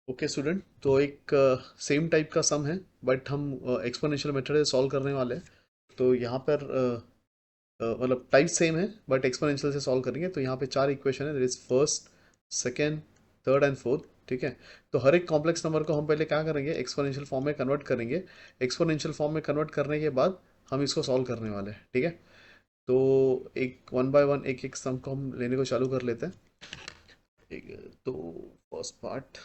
Okay student, तो एक same type का सम है, बट हम एक्सपोनेंशियल मेथड से सॉल्व करने वाले हैं। तो यहाँ पर मतलब टाइप सेम है बट एक्सपोनेंशियल से सॉल्व करेंगे। तो यहाँ पे चार इक्वेशन है, there is first, second, third and fourth. ठीक है। तो हर एक कॉम्प्लेक्स नंबर को हम पहले क्या करेंगे, एक्सपोनेंशियल फॉर्म में कन्वर्ट करेंगे। एक्सपोनेंशियल फॉर्म में कन्वर्ट करने के बाद हम इसको सॉल्व करने वाले हैं। ठीक है। तो एक वन बाय वन एक एक सम को हम लेने को चालू कर लेते हैं। तो first part,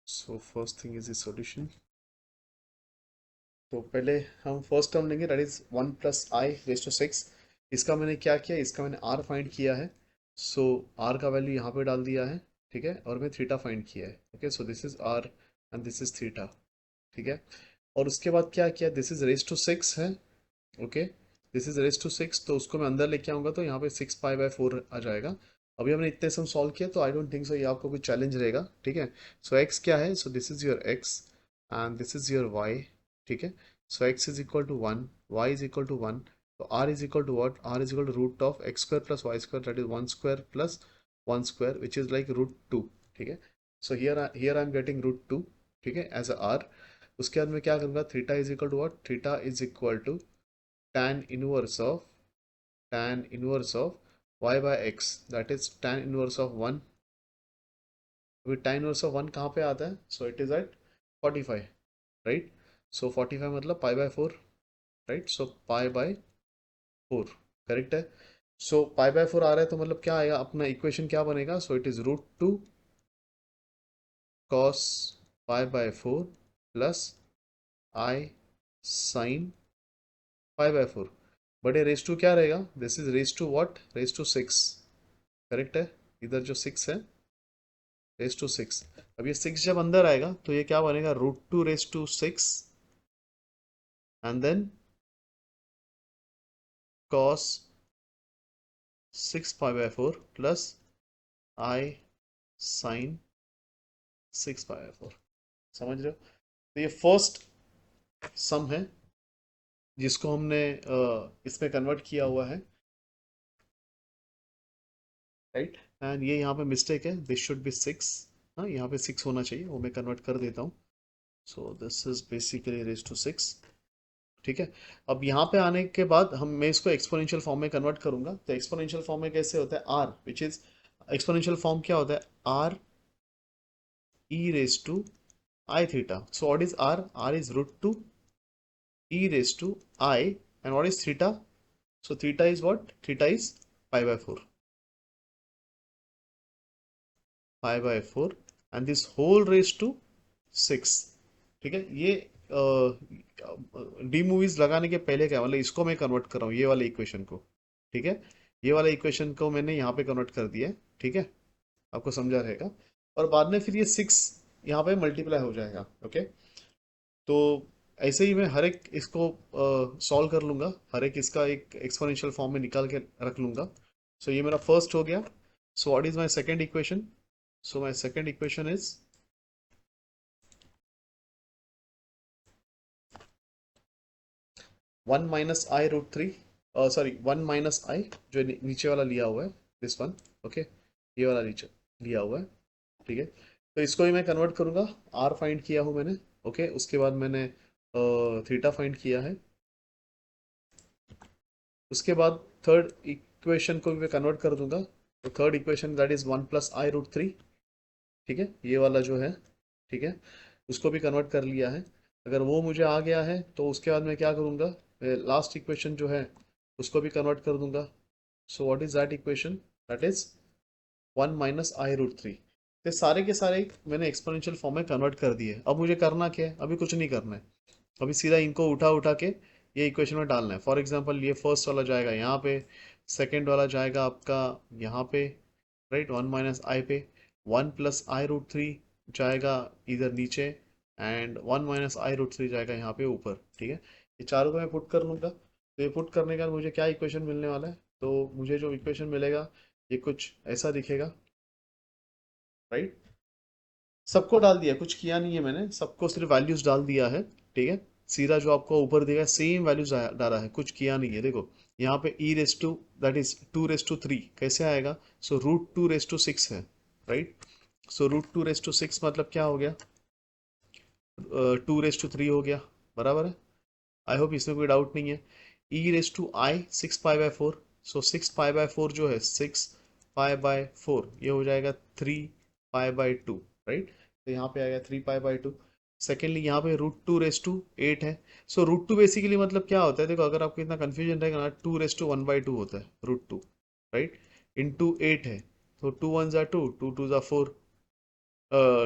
so first thing is the solution. तो पहले हम फर्स्ट टर्म लेंगे, दैट इज 1 + i⁻⁶। इसका मैंने क्या किया, इसका मैंने r फाइंड किया है। सो r का वैल्यू यहाँ पे डाल दिया है। ठीक है। और मैं थीटा फाइंड किया है। Okay, so this is r and this is theta. ठीक है। और उसके बाद क्या किया, दिस इज रेज टू 6 है। Okay, this is raise to 6, तो उसको मैं अंदर लेके आऊंगा तो यहाँ पे 6π/4 आ जाएगा। अभी हमने इतने सम सॉल्व किया, तो आई डोंट थिंक सो ये आपको कुछ चैलेंज रहेगा। ठीक है। सो x क्या है, so this is your x and this is your y। ठीक है। So x is equal to 1, y is equal to 1। तो r is equal to what, r is equal to root of x² + y² that is 1² + 1² which is like √2। ठीक है। So here I am getting √2। ठीक है, as a r। उसके बाद मैं क्या करूंगा, theta is equal to what, theta is equal to tan inverse of y by x, that is tan inverse of 1। अभी tan inverse of 1 कहाँ पे आता है, so it is at 45, right. So 45 मतलब π/4, राइट। सो π/4 करेक्ट है। सो π/4 आ रहा है, तो मतलब क्या आएगा अपना इक्वेशन, क्या बनेगा, so it is √2 cos π/4 plus i sin π/4। But ये रेस टू क्या रहेगा, this is raise to what, raise to 6। Correct है। इधर जो 6 है, रेस टू 6। अब ये 6 जब अंदर आएगा तो ये क्या बनेगा, √2 raise to 6 and then cos 6π/4 plus i sin 6π/4। समझ रहे हो। तो ये फर्स्ट सम है जिसको हमने इसमें कन्वर्ट किया हुआ है, राइट। एंड ये यहाँ पे मिस्टेक है, दिस शुड बी 6। हाँ, यहाँ पे 6 होना चाहिए, वो मैं कन्वर्ट कर देता हूँ। So this is basically raise to 6। ठीक है। अब यहाँ पे आने के बाद मैं इसको एक्सपोनेंशियल फॉर्म में कन्वर्ट करूंगा। तो एक्सपोनेंशियल फॉर्म में कैसे होता है, r which is, exponential form क्या होता है, r e raise to i theta. So what is r, r is √2 e raise to i, and what is theta, so theta is what, theta is π/4, π/4 and this whole raise to 6। ठीक है। ये D movies लगाने के पहले क्या, मतलब इसको मैं कन्वर्ट कर रहा हूँ ये वाले इक्वेशन को। ठीक है। ये वाले इक्वेशन को मैंने यहाँ पे कन्वर्ट कर दिया है। ठीक है, आपको समझा रहेगा। और बाद में फिर ये 6 यहाँ पे मल्टीप्लाई हो जाएगा। ओके। तो ऐसे ही मैं हर एक इसको सॉल्व कर लूंगा, हर एक इसका एक एक्सपोनेंशियल फॉर्म में निकाल के रख लूंगा। सो ये मेरा फर्स्ट हो गया। सो what is my second equation, so my second equation is 1 - i√3, sorry 1 - i, जो नीचे वाला लिया हुआ है, दिस वन। ओके, ये वाला नीचे लिया हुआ है। ठीक है। तो इसको ही मैं कन्वर्ट करूंगा, आर फाइंड किया हूं मैंने। ओके, उसके बाद मैंने थीटा फाइंड किया है। उसके बाद थर्ड इक्वेशन को भी मैं कन्वर्ट कर दूंगा। तो third equation that is 1 + i√3। ठीक है, ये वाला जो है। ठीक है, उसको भी कन्वर्ट कर लिया है। अगर वो मुझे आ गया है तो उसके बाद मैं क्या करूंगा, लास्ट इक्वेशन जो है उसको भी कन्वर्ट कर दूंगा। सो what is that equation, that is 1 - i√3। ये सारे के सारे मैंने एक्सपोनेंशियल फॉर्म में कन्वर्ट कर दिए। अब मुझे करना क्या है, अभी कुछ नहीं करना है। अभी सीधा इनको उठा उठा के ये इक्वेशन में डालना है। फॉर एग्जांपल ये फर्स्ट वाला जाएगा यहाँ पे, सेकंड वाला जाएगा आपका यहाँ पे, राइट, 1 - i पे। 1 + i√3 जाएगा इधर नीचे, एंड 1 - i√3 जाएगा यहाँ पे ऊपर। ठीक है। ये चारों को मैं पुट कर लूंगा। तो ये पुट करने के बाद मुझे क्या इक्वेशन मिलने वाला है, तो मुझे जो इक्वेशन मिलेगा ये कुछ ऐसा दिखेगा, राइट। सबको डाल दिया, कुछ किया नहीं है मैंने, सबको सिर्फ वैल्यूज डाल दिया है। ठीक है, सीधा जो आपको ऊपर देगा सेम वैल्यूज डाला है, कुछ किया नहीं है। देखो यहाँ पे e raise to that is 2 raise to 3 कैसे आएगा? सो √2 रेस टू 6 है, राइट? सो √2 रेस टू 6 मतलब क्या हो गया? 2 रेस टू 3 हो गया, बराबर है। आई होप इसमें कोई डाउट नहीं है। E raise to i 6 pi by 4, so 6 pi by 4 जो है 6 पाई बाय 4 ये हो जाएगा 3 पाई बाय 2, राइट? तो यहाँ पे आएगा 3 पाई बाय 2। सेकेंडली यहाँ पे √2 रेस टू 8 है। सो √2 बेसिकली मतलब क्या होता है? देखो अगर आपको इतना कंफ्यूजन रहेगा ना, 2 रेस टू 1/2 होता है √2, राइट? इंटू 8 है, तो 2 1 ज़ा 2, 2 2 ज़ा 4,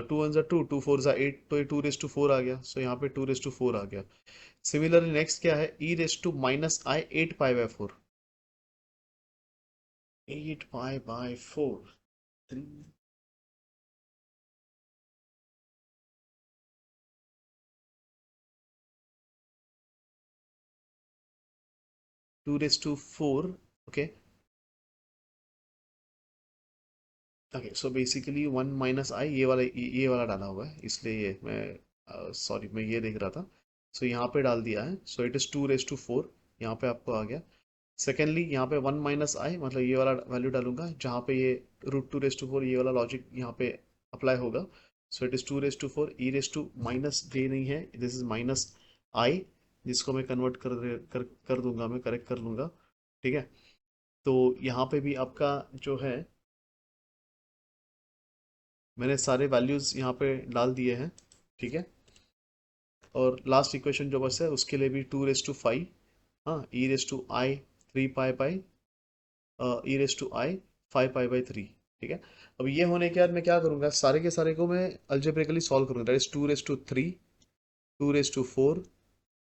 2 1 ज़ा 2, 2 4 ज़ा 8, तो ये 2 रेस टू 4 आ गया। सो यहाँ पे 2 रेस टू 4 आ गया। सिमिलरली नेक्स्ट क्या है? E raise to minus i 8 pi by 4, 8 pi by 4, 3, 2 raise to 4। Okay okay, so basically 1 - i ये वाला डाला हुआ है, इसलिए ये मैं सॉरी मैं ये देख रहा था। सो यहाँ पे डाल दिया है, so it is 2 raise to 4, यहाँ पे आपको आ गया। सेकेंडली यहाँ पे 1 - आई मतलब ये वाला वैल्यू डालूंगा, जहाँ पे ये √2 रेस टू 4 ये वाला लॉजिक यहाँ पे अप्लाई होगा। So it is 2 raise to 4, e raise to minus j नहीं है, दिस इज माइनस आई, जिसको मैं कन्वर्ट कर दूंगा, मैं करेक्ट कर लूंगा। ठीक है, तो यहाँ पे भी आपका जो है, मैंने सारे वैल्यूज यहाँ पे डाल दिए हैं। ठीक है, और लास्ट इक्वेशन जो बस है उसके लिए भी 2 रेस टू 5, हाँ, e raise to i 3 pi by e raise to i 5 pi by 3। ठीक है, अब ये होने के बाद मैं क्या करूंगा, सारे के सारे को मैं अल्जेब्रिकली सॉल्व करूंगा। That is 2 raise to 3, 2 raise to 4,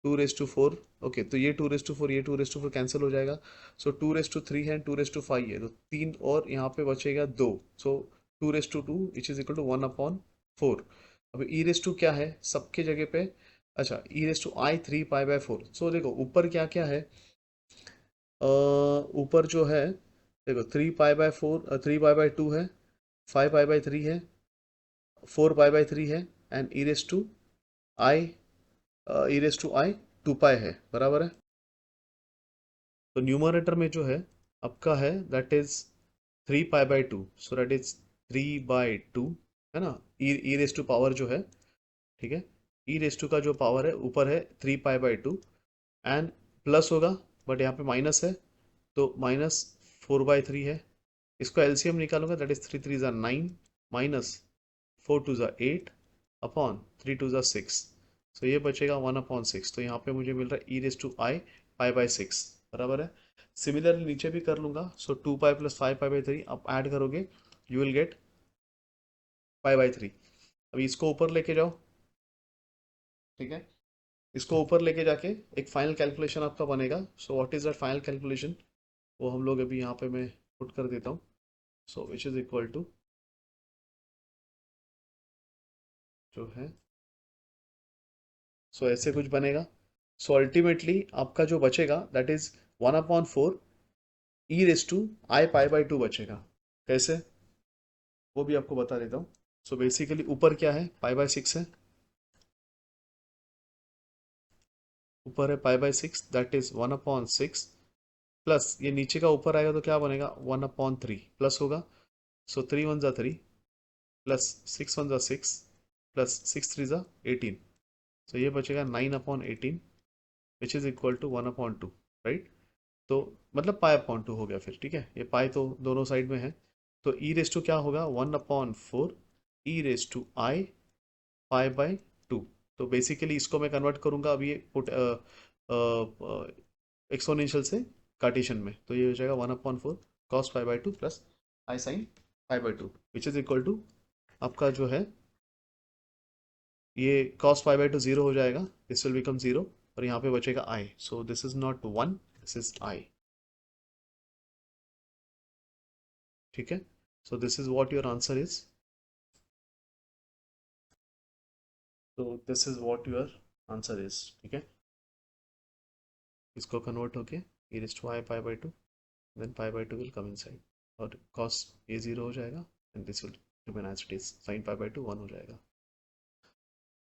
2 raise to 4। Okay, तो ये 2 रेस टू 4, ये 2 रेस टू 4 कैंसिल हो जाएगा। सो 2 रेस टू 3 है, 2 रेस टू 5 है, तो तीन और यहाँ पे बचेगा 2। So 2 raise to 2 which is equal to 1/4। अब ई रेस टू क्या है सबके जगह पे? अच्छा, e raise to i 3 pi by 4। So देखो ऊपर क्या क्या है, ऊपर जो है, देखो 3 पाई बाय 4, 3 पाई बाय 2 है, 5 पाई बाय 3 है, 4 पाई बाय 3 है, and i e raise to i 2 pi है, बराबर है। तो न्यूमरेटर में जो है आपका है that is 3 pi by 2, so that is 3/2, है ना? ई रेस टू पावर जो है, ठीक है, ई रेस टू का जो पावर है ऊपर है 3 पाई बाय 2, एंड प्लस होगा, बट यहाँ पे माइनस है, तो -4/3 है। इसको एलसीएम निकालूंगा, दैट इज 3 3 ज़ा 9, -4 2 ज़ा 8 अपॉन 3 2 ज़ा 6। सो ये बचेगा 1/6। तो यहाँ पे मुझे मिल रहा है ई रेस टू आई 5/6, बराबर है। सिमिलरली नीचे भी कर लूंगा, सो 2 पाई प्लस 5 पाई बाय 3 आप ऐड करोगे, यू विल गेट 5/3। अभी इसको ऊपर लेके जाओ, ठीक है, इसको ऊपर लेके जाके एक फाइनल कैलकुलेशन आपका बनेगा। सो what is that final calculation, वो हम लोग अभी यहाँ पे मैं पुट कर देता हूँ। सो विच इज इक्वल टू जो है, सो ऐसे कुछ बनेगा। सो अल्टीमेटली आपका जो बचेगा that is 1/4 e raise to i pi by 2 बचेगा। कैसे, वो भी आपको बता देता हूँ। सो बेसिकली ऊपर क्या है, पाई बाय 6 है, ऊपर है pi by 6, that is 1/6, plus ये नीचे का ऊपर आएगा तो क्या बनेगा, 1/3 प्लस होगा। सो 3 1 ज़ा 3, प्लस 6 1 ज़ा 6, प्लस 6 3 ज़ा 18। सो ये बचेगा 9/18, which is equal to 1/2, right? तो मतलब पाई/2 हो गया फिर, ठीक है, ये पाई तो दोनों साइड में है। तो ई रेस टू क्या होगा, 1/4 e raise to i pi by 2। तो बेसिकली इसको मैं कन्वर्ट करूंगा अभी पुट एक्सपोनेंशियल से कार्टेशियन में, तो ये हो जाएगा 1/4 cos pi by 2 plus i sine pi by 2, which is equal to आपका जो है, ये कॉस पाई बाय 2 जीरो हो जाएगा, दिस विल बिकम जीरो, और यहाँ पे बचेगा i. So this is not 1, this is i. ठीक है, so this is what your answer is. तो this is what your answer is, ठीक है। इसको कन्वर्ट होके e raise to i pi by 2, then pi by 2 will come inside, और cos ये zero हो जाएगा, and this will remain as it is, sine pi by two 1 हो जाएगा।